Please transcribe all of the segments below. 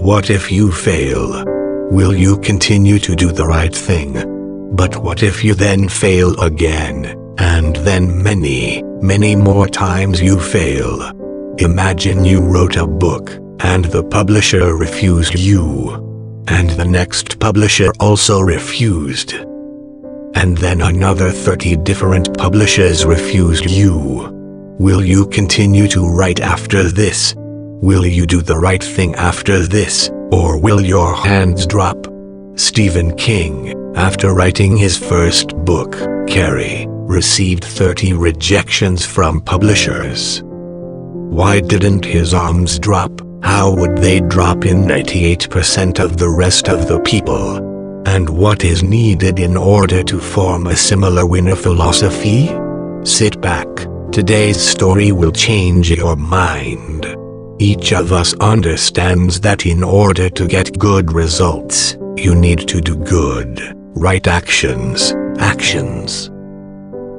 What if you fail? Will you continue to do the right thing? But what if you then fail again, and then many, many more times you fail? Imagine you wrote a book, and the publisher refused you. And the next publisher also refused. And then another 30 different publishers refused you. Will you continue to write after this? Will you do the right thing after this, or will your hands drop? Stephen King, after writing his first book, Carrie, received 30 rejections from publishers. Why didn't his arms drop? How would they drop in 98% of the rest of the people? And what is needed in order to form a similar winner philosophy? Sit back. Today's story will change your mind. Each of us understands that in order to get good results, you need to do good, right actions.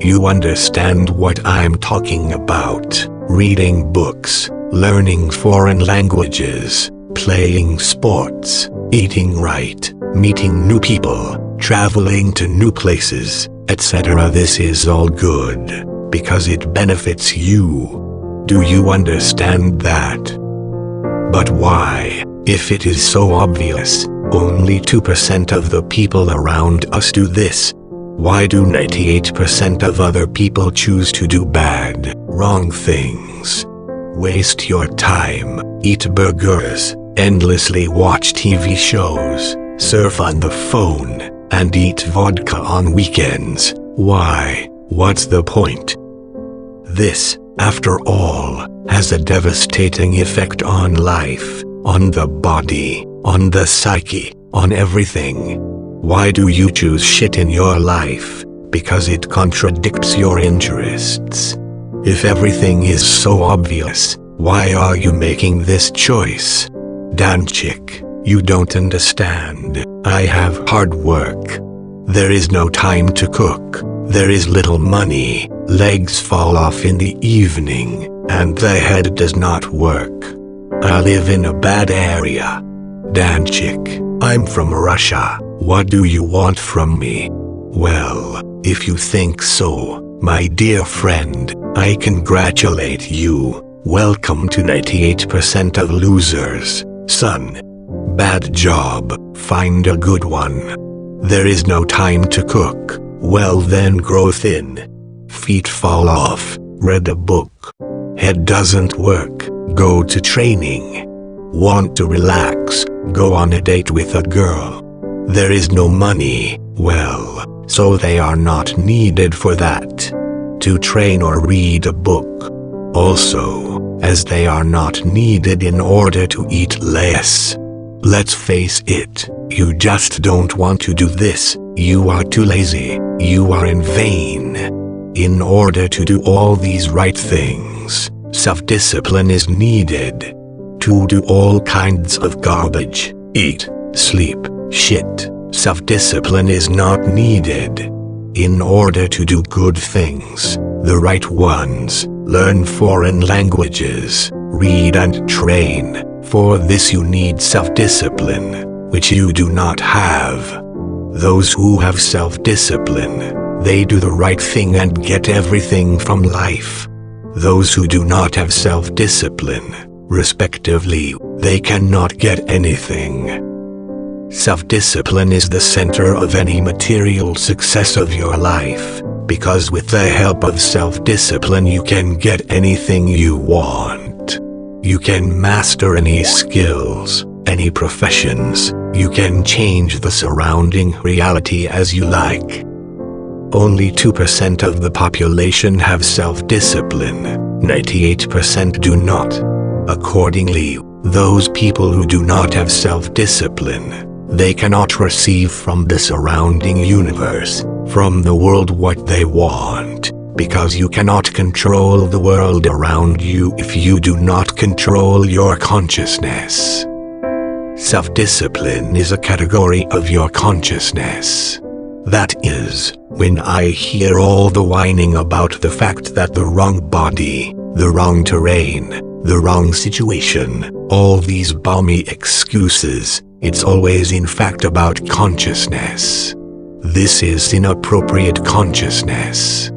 You understand what I'm talking about. Reading books, learning foreign languages, playing sports, eating right, meeting new people, traveling to new places, etc. This is all good, because it benefits you. Do you understand that? But why, if it is so obvious, only 2% of the people around us do this? Why do 98% of other people choose to do bad, wrong things? Waste your time, eat burgers, endlessly watch TV shows, surf on the phone, and eat vodka on weekends. Why? What's the point? This, after all, has a devastating effect on life, on the body, on the psyche, on everything. Why do you choose shit in your life? Because it contradicts your interests. If everything is so obvious, why are you making this choice? Danchik, you don't understand. I have hard work. There is no time to cook. There is little money. Legs fall off in the evening, and the head does not work. I live in a bad area. Danchik, I'm from Russia. What do you want from me? Well, if you think so, my dear friend, I congratulate you. Welcome to 98% of losers, son. Bad job, find a good one. There is no time to cook. Well then grow thin. Feet fall off, read a book. Head doesn't work, go to training. Want to relax, go on a date with a girl. There is no money, well, so they are not needed for that. To train or read a book. Also, as they are not needed in order to eat less. Let's face it, you just don't want to do this, you are too lazy, you are in vain. In order to do all these right things, self-discipline is needed. To do all kinds of garbage, eat, sleep, shit, self-discipline is not needed. In order to do good things, the right ones, learn foreign languages, read and train. For this you need self-discipline, which you do not have. Those who have self-discipline, they do the right thing and get everything from life. Those who do not have self-discipline, respectively, they cannot get anything. Self-discipline is the center of any material success of your life, because with the help of self-discipline you can get anything you want. You can master any skills, any professions, you can change the surrounding reality as you like. Only 2% of the population have self-discipline, 98% do not. Accordingly, those people who do not have self-discipline, they cannot receive from the surrounding universe, from the world what they want, because you cannot control the world around you if you do not control your consciousness. Self-discipline is a category of your consciousness. That is, when I hear all the whining about the fact that the wrong body, the wrong terrain, the wrong situation, all these balmy excuses. It's always in fact about consciousness. This is inappropriate consciousness.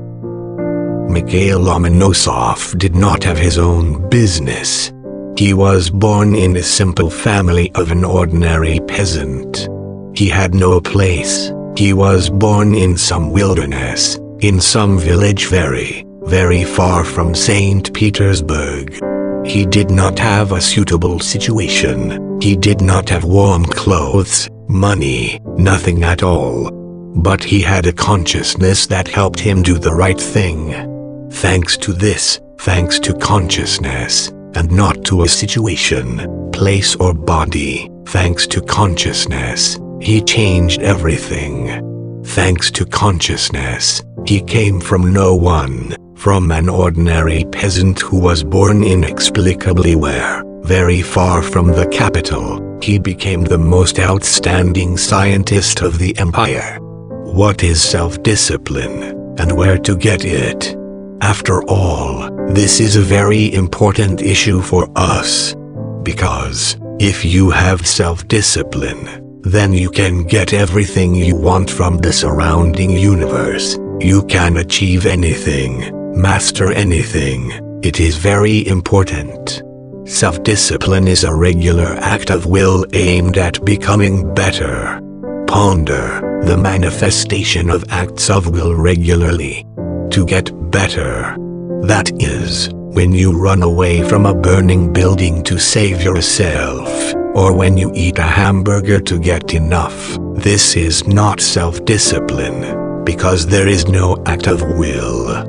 Mikhail Lomonosov did not have his own business. He was born in a simple family of an ordinary peasant. He had no place. He was born in some wilderness, in some village very, very far from St. Petersburg. He did not have a suitable situation. He did not have warm clothes, money, nothing at all. But he had a consciousness that helped him do the right thing. Thanks to this, thanks to consciousness, and not to a situation, place or body, thanks to consciousness, he changed everything. Thanks to consciousness, he came from no one, from an ordinary peasant who was born inexplicably where, very far from the capital, he became the most outstanding scientist of the empire. What is self-discipline, and where to get it? After all, this is a very important issue for us. Because, if you have self-discipline, then you can get everything you want from the surrounding universe. You can achieve anything, master anything. It is very important. Self-discipline is a regular act of will aimed at becoming better. Ponder the manifestation of acts of will regularly. To get better. That is, when you run away from a burning building to save yourself, or when you eat a hamburger to get enough. This is not self-discipline, because there is no act of will.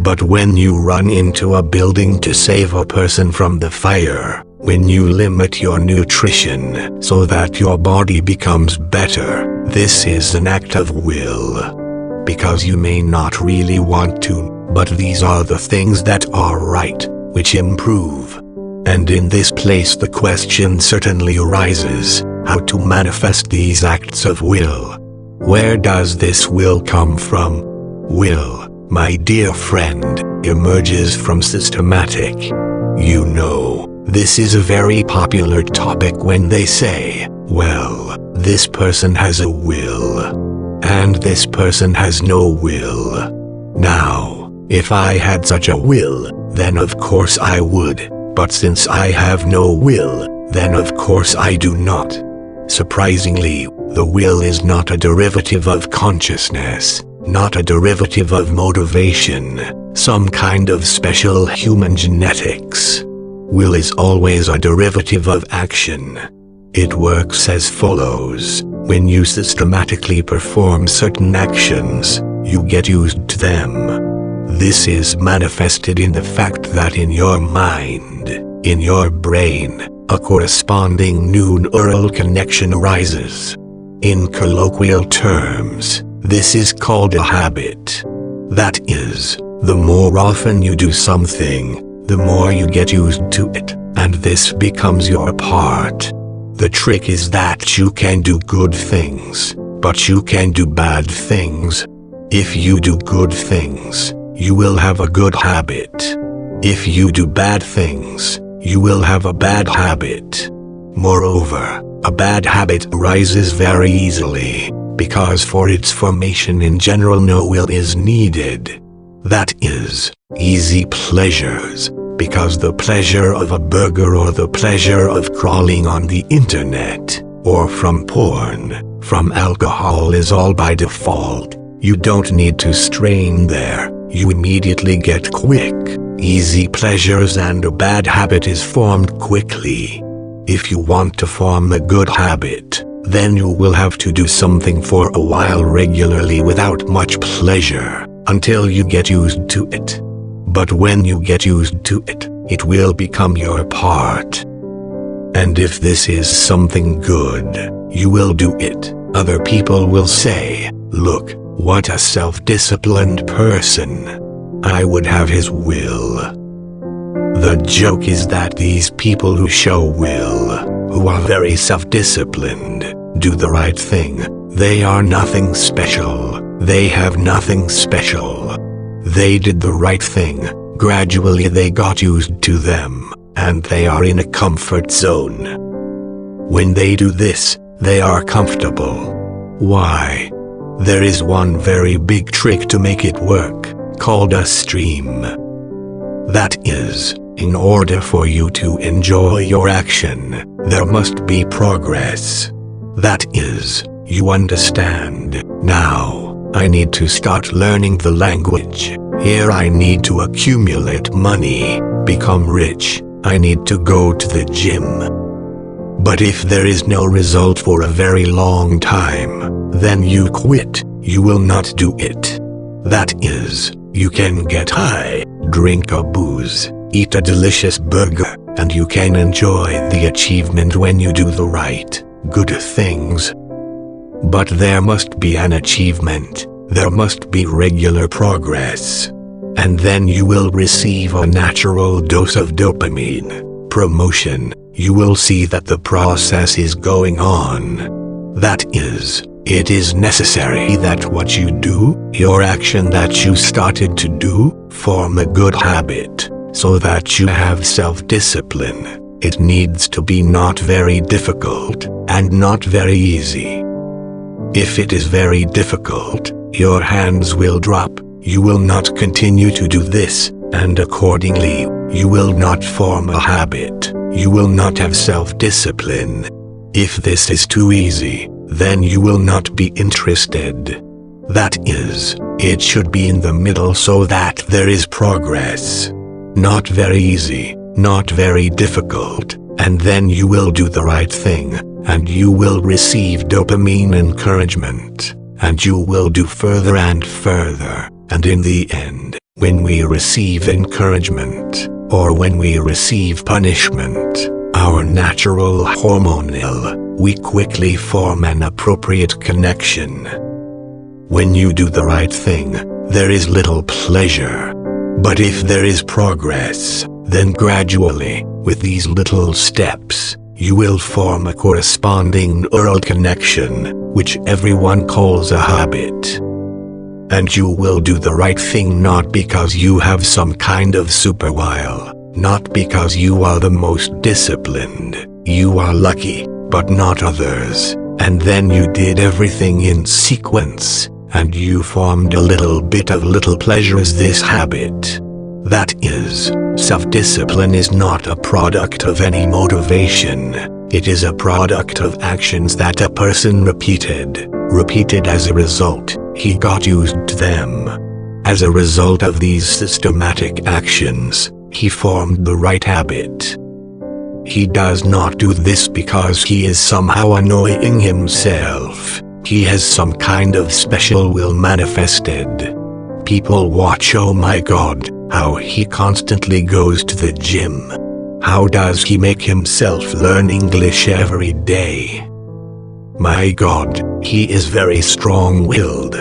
But when you run into a building to save a person from the fire, when you limit your nutrition so that your body becomes better, this is an act of will. Because you may not really want to, but these are the things that are right, which improve. And in this place the question certainly arises, how to manifest these acts of will. Where does this will come from? Will, my dear friend, emerges from systematic. You know, this is a very popular topic when they say, well, this person has a will. And this person has no will. Now, if I had such a will, then of course I would. But since I have no will, then of course I do not. Surprisingly, the will is not a derivative of consciousness, not a derivative of motivation, some kind of special human genetics. Will is always a derivative of action. It works as follows. When you systematically perform certain actions, you get used to them. This is manifested in the fact that in your mind, in your brain, a corresponding new neural connection arises. In colloquial terms, this is called a habit. That is, the more often you do something, the more you get used to it, and this becomes your part. The trick is that you can do good things, but you can do bad things. If you do good things, you will have a good habit. If you do bad things, you will have a bad habit. Moreover, a bad habit arises very easily, because for its formation in general no will is needed. That is, easy pleasures. Because the pleasure of a burger or the pleasure of crawling on the internet, or from porn, from alcohol is all by default. You don't need to strain there, you immediately get quick, easy pleasures and a bad habit is formed quickly. If you want to form a good habit, then you will have to do something for a while regularly without much pleasure, until you get used to it. But when you get used to it, it will become your part. And if this is something good, you will do it. Other people will say, look, what a self-disciplined person. I would have his will. The joke is that these people who show will, who are very self-disciplined, do the right thing, they are nothing special. They have nothing special. They did the right thing, gradually they got used to them, and they are in a comfort zone. When they do this, they are comfortable. Why? There is one very big trick to make it work, called a stream. That is, in order for you to enjoy your action, there must be progress. That is, you understand. Now, I need to start learning the language. Here I need to accumulate money, become rich. I need to go to the gym. But if there is no result for a very long time, then you quit. You will not do it. That is, you can get high, drink a booze, eat a delicious burger, and you can enjoy the achievement when you do the right, good things. But there must be an achievement. There must be regular progress. And then you will receive a natural dose of dopamine, promotion. You will see that the process is going on. That is, it is necessary that what you do, your action that you started to do, form a good habit, so that you have self-discipline. It needs to be not very difficult, and not very easy. If it is very difficult, your hands will drop, you will not continue to do this, and accordingly, you will not form a habit, you will not have self-discipline. If this is too easy, then you will not be interested. That is, it should be in the middle so that there is progress. Not very easy, not very difficult, and then you will do the right thing, and you will receive dopamine encouragement, and you will do further and further, and in the end, when we receive encouragement, or when we receive punishment, our natural hormonal, we quickly form an appropriate connection. When you do the right thing, there is little pleasure. But if there is progress, then gradually, with these little steps, you will form a corresponding neural connection, which everyone calls a habit. And you will do the right thing not because you have some kind of superwill, not because you are the most disciplined, you are lucky, but not others, and then you did everything in sequence, and you formed a little bit of little pleasure as this habit. That is, self-discipline is not a product of any motivation, it is a product of actions that a person repeated as a result, he got used to them. As a result of these systematic actions, he formed the right habit. He does not do this because he is somehow annoying himself. He has some kind of special will manifested. People watch, oh my God, how he constantly goes to the gym. How does he make himself learn English every day? My God, he is very strong-willed.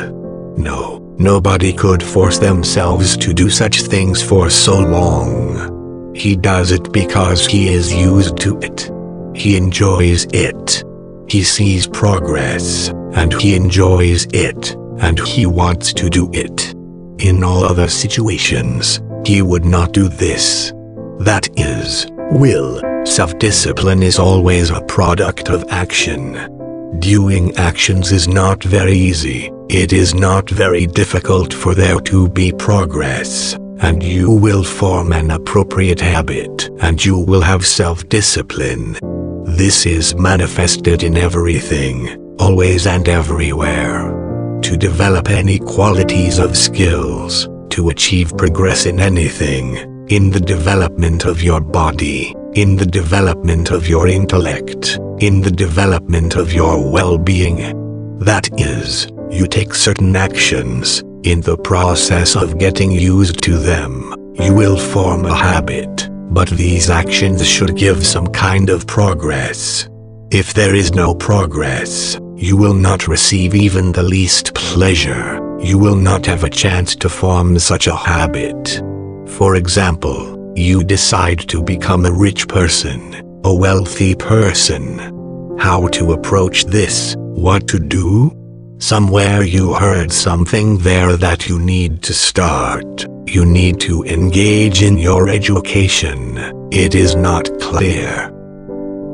No, nobody could force themselves to do such things for so long. He does it because he is used to it. He enjoys it. He sees progress, and he enjoys it, and he wants to do it. In all other situations, he would not do this. That is, will. Self-discipline is always a product of action. Doing actions is not very easy. It is not very difficult for there to be progress, and you will form an appropriate habit, and you will have self-discipline. This is manifested in everything, always and everywhere. To develop any qualities of skills, to achieve progress in anything, in the development of your body, in the development of your intellect, in the development of your well-being. That is, you take certain actions, in the process of getting used to them, you will form a habit, but these actions should give some kind of progress. If there is no progress, you will not receive even the least pleasure, you will not have a chance to form such a habit. For example, you decide to become a rich person, a wealthy person. How to approach this, what to do? Somewhere you heard something there that you need to start. You need to engage in your education. It is not clear.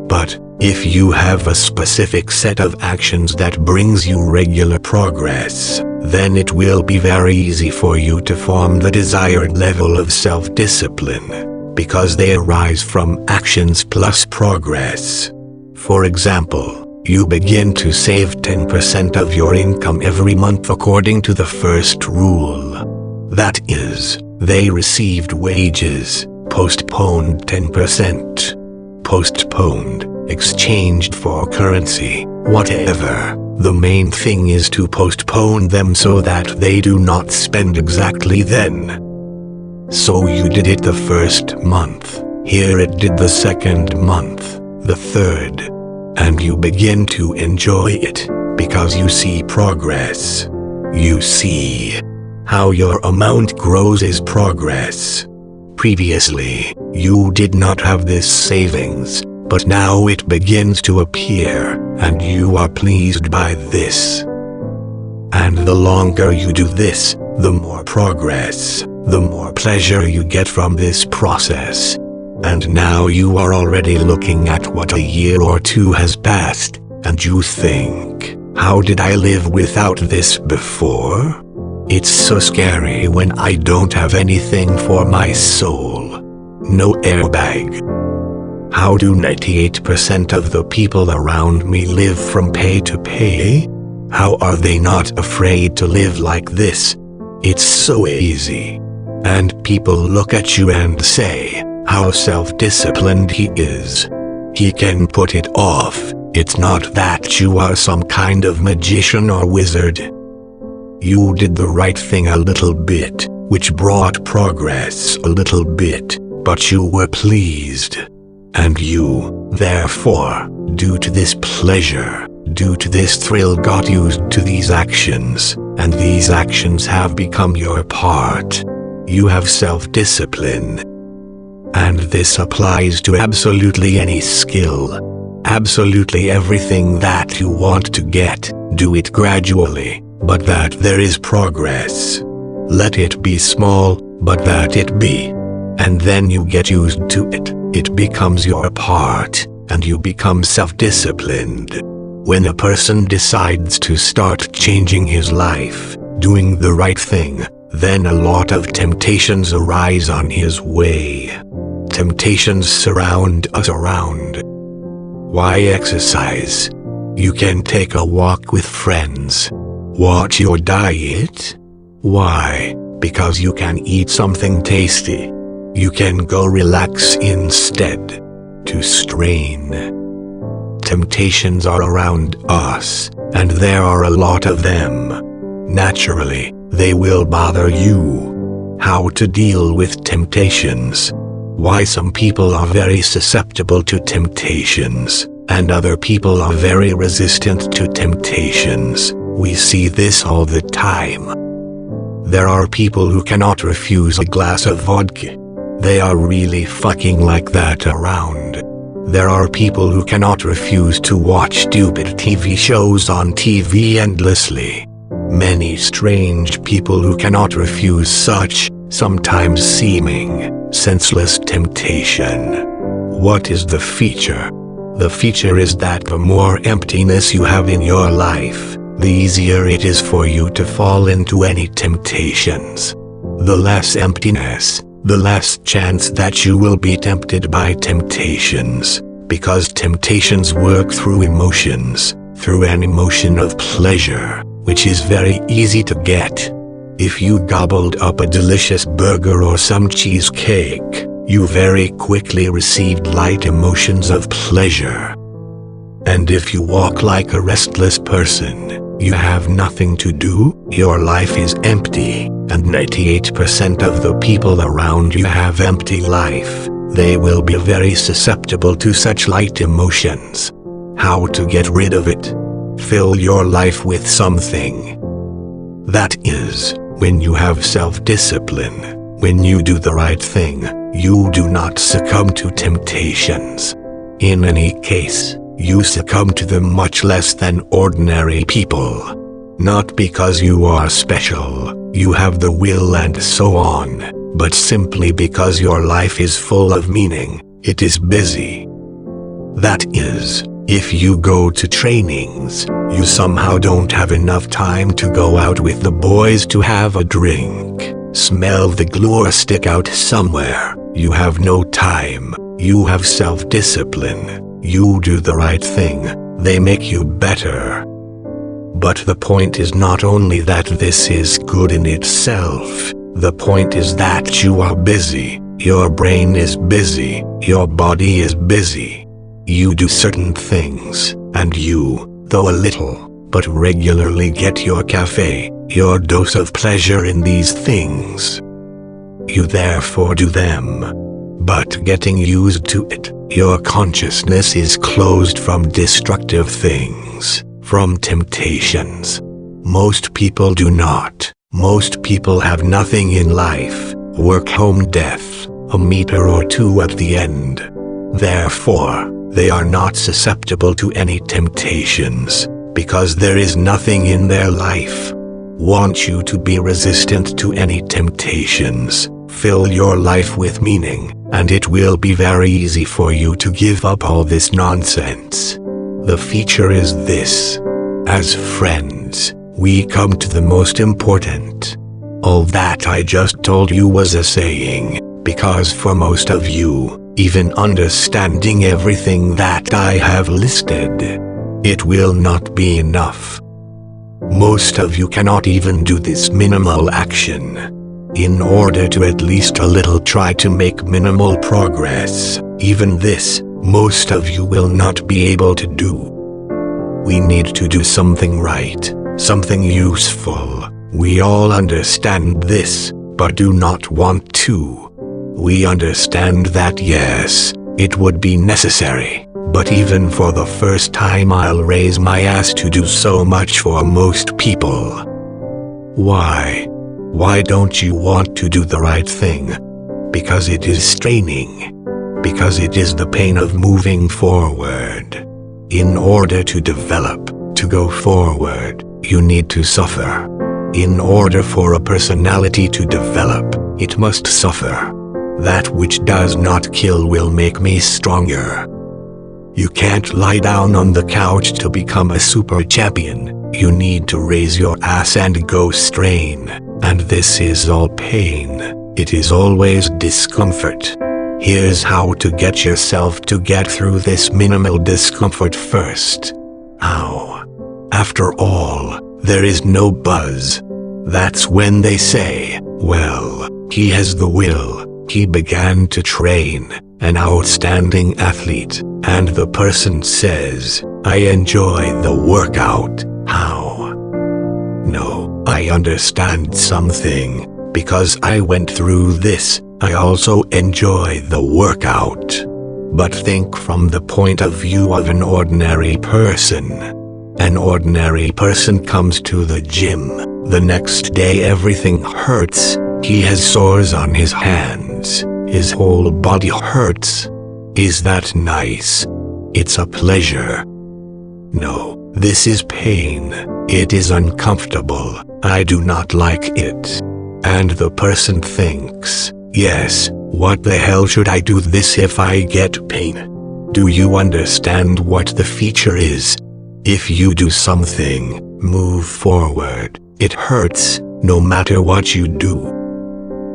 But if you have a specific set of actions that brings you regular progress, then it will be very easy for you to form the desired level of self-discipline, because they arise from actions plus progress. For example, you begin to save 10% of your income every month according to the first rule. That is, they received wages, postponed 10%. Postponed, exchanged for currency, whatever. The main thing is to postpone them so that they do not spend exactly then. So you did it the first month, here it did the second month, the third. And you begin to enjoy it, because you see progress. You see how your amount grows is progress. Previously, you did not have this savings, but now it begins to appear, and you are pleased by this. And the longer you do this, the more progress, the more pleasure you get from this process. And now you are already looking at what a year or two has passed, and you think, how did I live without this before? It's so scary when I don't have anything for my soul. No airbag. How do 98% of the people around me live from pay to pay? How are they not afraid to live like this? It's so easy. And people look at you and say, how self-disciplined he is. He can put it off. It's not that you are some kind of magician or wizard. You did the right thing a little bit, which brought progress a little bit, but you were pleased. And you, therefore, due to this pleasure, due to this thrill, got used to these actions, and these actions have become your part. You have self-discipline. And this applies to absolutely any skill. Absolutely everything that you want to get, do it gradually, but that there is progress. Let it be small, but that it be. And then you get used to it, it becomes your part, and you become self-disciplined. When a person decides to start changing his life, doing the right thing, then a lot of temptations arise on his way. Temptations surround us around. Why exercise? You can take a walk with friends. Watch your diet? Why? Because you can eat something tasty. You can go relax instead. To strain. Temptations are around us, and there are a lot of them. Naturally, they will bother you. How to deal with temptations? Why some people are very susceptible to temptations, and other people are very resistant to temptations. We see this all the time. There are people who cannot refuse a glass of vodka. They are really fucking like that around. There are people who cannot refuse to watch stupid TV shows on TV endlessly. Many strange people who cannot refuse such, sometimes seeming, senseless temptation. What is the feature? The feature is that the more emptiness you have in your life, the easier it is for you to fall into any temptations. The less emptiness, the less chance that you will be tempted by temptations, because temptations work through emotions, through an emotion of pleasure, which is very easy to get. If you gobbled up a delicious burger or some cheesecake, you very quickly received light emotions of pleasure. And if you walk like a restless person, you have nothing to do, your life is empty, and 98% of the people around you have empty life. They will be very susceptible to such light emotions. How to get rid of it? Fill your life with something. That is, when you have self-discipline, when you do the right thing, you do not succumb to temptations. In any case, you succumb to them much less than ordinary people. Not because you are special, you have the will and so on, but simply because your life is full of meaning. It is busy. That is, if you go to trainings, you somehow don't have enough time to go out with the boys to have a drink, smell the glue or stick out somewhere. You have no time. You have self-discipline. You do the right thing. They make you better. But the point is not only that this is good in itself. The point is that you are busy. Your brain is busy. Your body is busy. You do certain things, and you, though a little, but regularly get your cafe, your dose of pleasure in these things. You therefore do them. But getting used to it, your consciousness is closed from destructive things, from temptations. Most people do not. Most people have nothing in life, work, home, death, a meter or two at the end. Therefore, they are not susceptible to any temptations, because there is nothing in their life. Want you to be resistant to any temptations, fill your life with meaning, and it will be very easy for you to give up all this nonsense. The feature is this. As friends, we come to the most important. All that I just told you was a saying, because for most of you, even understanding everything that I have listed, it will not be enough. Most of you cannot even do this minimal action. In order to at least a little try to make minimal progress, even this, most of you will not be able to do. We need to do something right, something useful. We all understand this, but do not want to. We understand that yes, it would be necessary, but even for the first time I'll raise my ass to do so much for most people. Why? Why don't you want to do the right thing? Because it is straining. Because it is the pain of moving forward. In order to develop, to go forward, you need to suffer. In order for a personality to develop, it must suffer. That which does not kill will make me stronger. You can't lie down on the couch to become a super champion. You need to raise your ass and go strain. And this is all pain. It is always discomfort. Here's how to get yourself to get through this minimal discomfort first. How? After all, there is no buzz. That's when they say, well, he has the will. He began to train, an outstanding athlete, and the person says, I enjoy the workout. How? No, I understand something, because I went through this. I also enjoy the workout. But think from the point of view of an ordinary person. An ordinary person comes to the gym. The next day everything hurts. He has sores on his hands. His whole body hurts. Is that nice? It's a pleasure. No, this is pain. It is uncomfortable. I do not like it. And the person thinks, yes, what the hell should I do this if I get pain? Do you understand what the feature is? If you do something, move forward, it hurts, no matter what you do.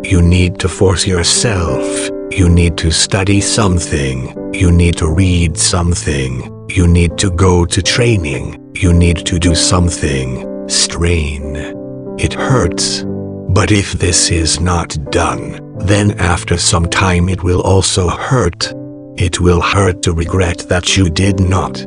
You need to force yourself. You need to study something. You need to read something. You need to go to training. You need to do something. Strain. It hurts. But if this is not done, then after some time it will also hurt. It will hurt to regret that you did not.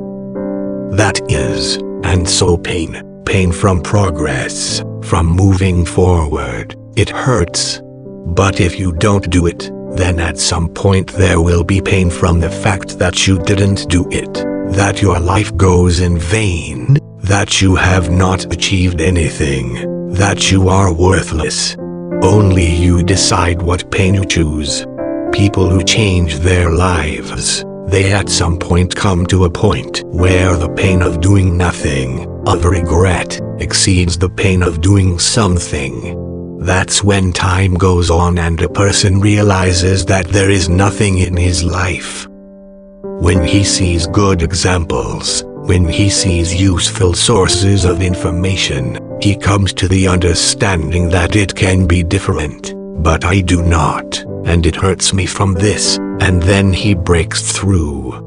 That is, and so pain from progress, from moving forward, it hurts. But if you don't do it, then at some point there will be pain from the fact that you didn't do it, that your life goes in vain, that you have not achieved anything, that you are worthless. Only you decide what pain you choose. People who change their lives, they at some point come to a point where the pain of doing nothing, of regret, exceeds the pain of doing something. That's when time goes on and a person realizes that there is nothing in his life. When he sees good examples, when he sees useful sources of information, he comes to the understanding that it can be different, but I do not, and it hurts me from this, and then he breaks through.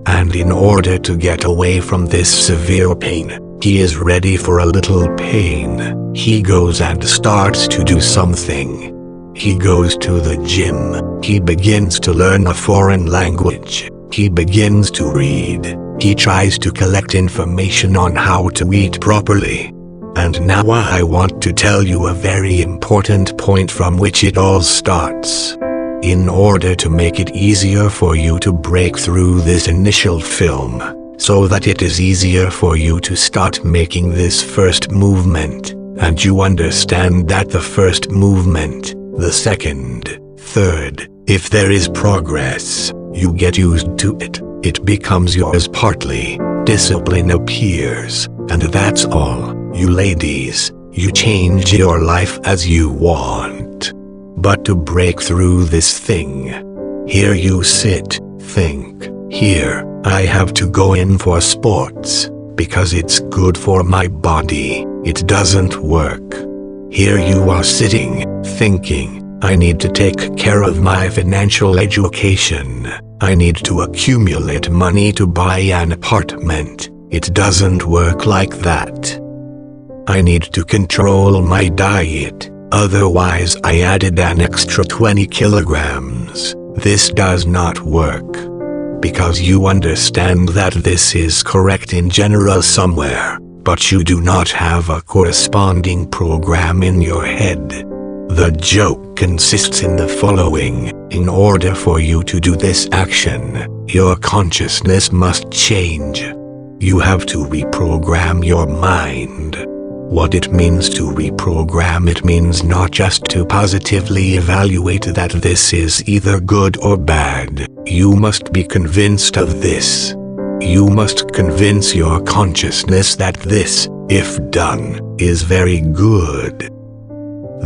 And in order to get away from this severe pain, he is ready for a little pain. He goes and starts to do something. He goes to the gym. He begins to learn a foreign language. He begins to read. He tries to collect information on how to eat properly. And now I want to tell you a very important point from which it all starts. In order to make it easier for you to break through this initial film, so that it is easier for you to start making this first movement, and you understand that the first movement, the second, third, if there is progress, you get used to it, it becomes yours partly, discipline appears, and that's all. You ladies, you change your life as you want. But to break through this thing, here you sit, think, here, I have to go in for sports, because it's good for my body, it doesn't work. Here you are sitting, thinking, I need to take care of my financial education, I need to accumulate money to buy an apartment, it doesn't work like that. I need to control my diet, otherwise I added an extra 20 kilograms, this does not work. Because you understand that this is correct in general somewhere, but you do not have a corresponding program in your head. The joke consists in the following: in order for you to do this action, your consciousness must change. You have to reprogram your mind. What it means to reprogram, it means not just to positively evaluate that this is either good or bad. You must be convinced of this. You must convince your consciousness that this, if done, is very good.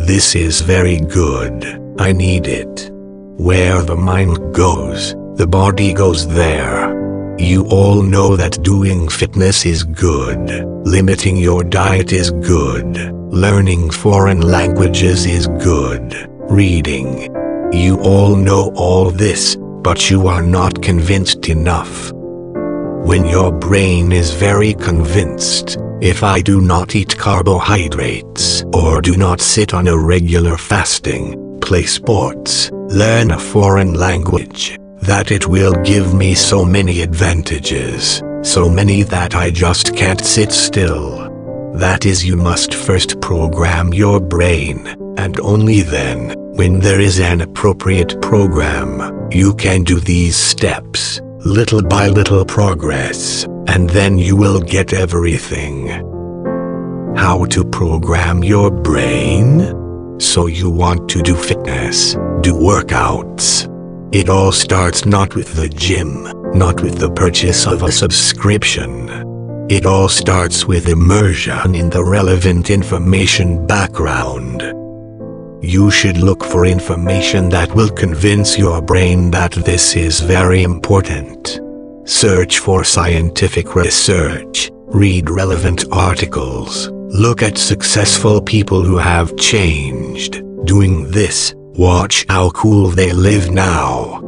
This is very good. I need it. Where the mind goes, the body goes there. You all know that doing fitness is good, limiting your diet is good, learning foreign languages is good, reading. You all know all this, but you are not convinced enough. When your brain is very convinced, if I do not eat carbohydrates, or do not sit on a regular fasting, play sports, learn a foreign language, that it will give me so many advantages, so many that I just can't sit still. That is, you must first program your brain, and only then, when there is an appropriate program, you can do these steps, little by little progress, and then you will get everything. How to program your brain? So you want to do fitness, do workouts. It all starts not with the gym, not with the purchase of a subscription. It all starts with immersion in the relevant information background. You should look for information that will convince your brain that this is very important. Search for scientific research, read relevant articles, look at successful people who have changed, doing this. Watch how cool they live now.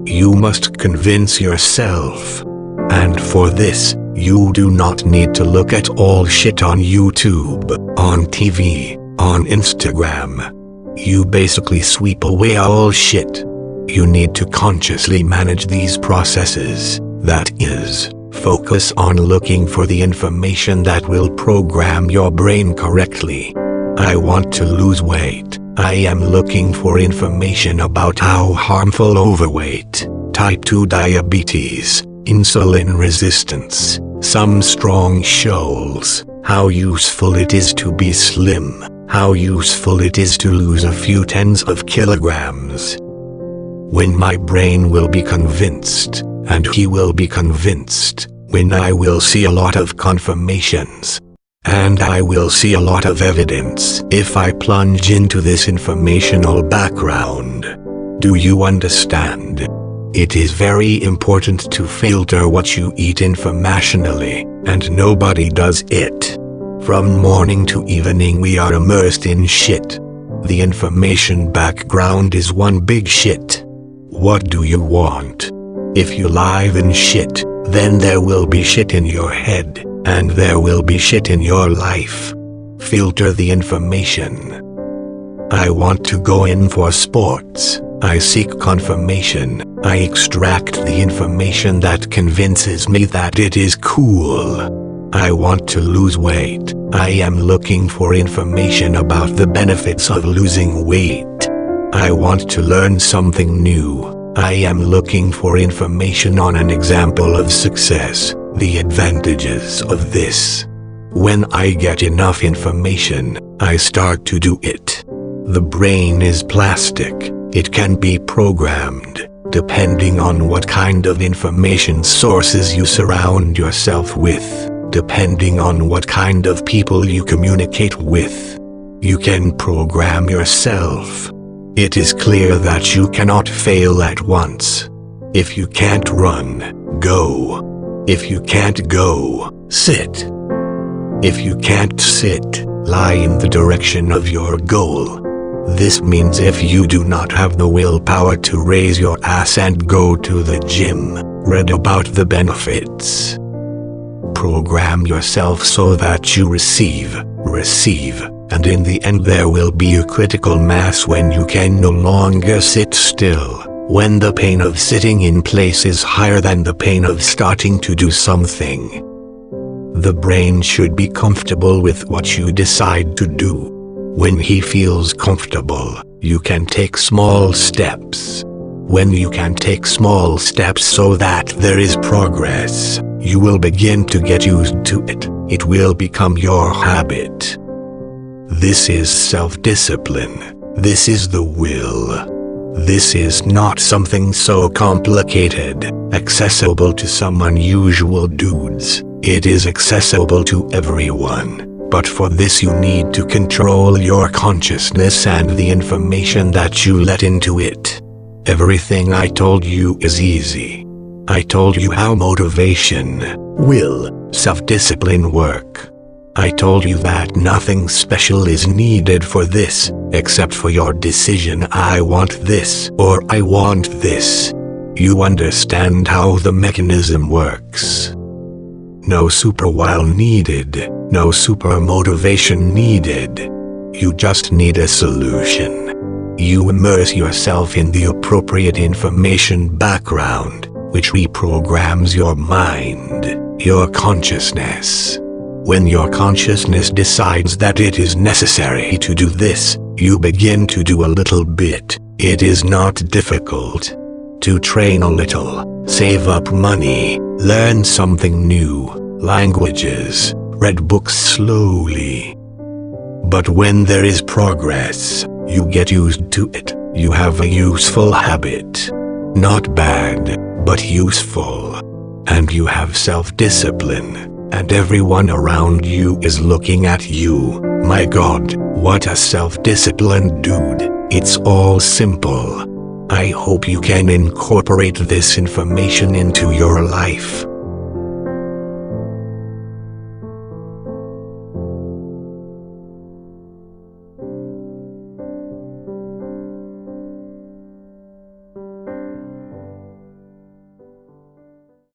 You must convince yourself. And for this, you do not need to look at all shit on YouTube, on TV, on Instagram. You basically sweep away all shit. You need to consciously manage these processes, that is, focus on looking for the information that will program your brain correctly. I want to lose weight. I am looking for information about how harmful overweight, type 2 diabetes, insulin resistance, some strong shows, how useful it is to be slim, how useful it is to lose a few tens of kilograms. When my brain will be convinced, and he will be convinced, when I will see a lot of confirmations, And I will see a lot of evidence if I plunge into this informational background. Do you understand? It is very important to filter what you eat informationally, and nobody does it. From morning to evening we are immersed in shit. The information background is one big shit. What do you want? If you live in shit, then there will be shit in your head, and there will be shit in your life. Filter the information. I want to go in for sports. I seek confirmation. I extract the information that convinces me that it is cool. I want to lose weight. I am looking for information about the benefits of losing weight. I want to learn something new. I am looking for information on an example of success, the advantages of this. When I get enough information, I start to do it. The brain is plastic. It can be programmed, depending on what kind of information sources you surround yourself with, depending on what kind of people you communicate with. You can program yourself. It is clear that you cannot fail at once. If you can't run, go. If you can't go, sit. If you can't sit, lie in the direction of your goal. This means if you do not have the willpower to raise your ass and go to the gym, read about the benefits. Program yourself so that you receive, and in the end there will be a critical mass when you can no longer sit still, when the pain of sitting in place is higher than the pain of starting to do something. The brain should be comfortable with what you decide to do. When he feels comfortable, you can take small steps. When you can take small steps so that there is progress, you will begin to get used to it. It will become your habit. This is self-discipline. This is the will. This is not something so complicated, accessible to some unusual dudes. It is accessible to everyone. But for this you need to control your consciousness and the information that you let into it. Everything I told you is easy. I told you how motivation, will, self-discipline work. I told you that nothing special is needed for this, except for your decision I want this or I want this. You understand how the mechanism works. No super will needed, no super motivation needed. You just need a solution. You immerse yourself in the appropriate information background, which reprograms your mind, your consciousness. When your consciousness decides that it is necessary to do this, you begin to do a little bit. It is not difficult. To train a little, save up money, learn something new, languages, read books slowly. But when there is progress, you get used to it. You have a useful habit. Not bad, but useful. And you have self-discipline. And everyone around you is looking at you. My God, what a self-disciplined dude. It's all simple. I hope you can incorporate this information into your life.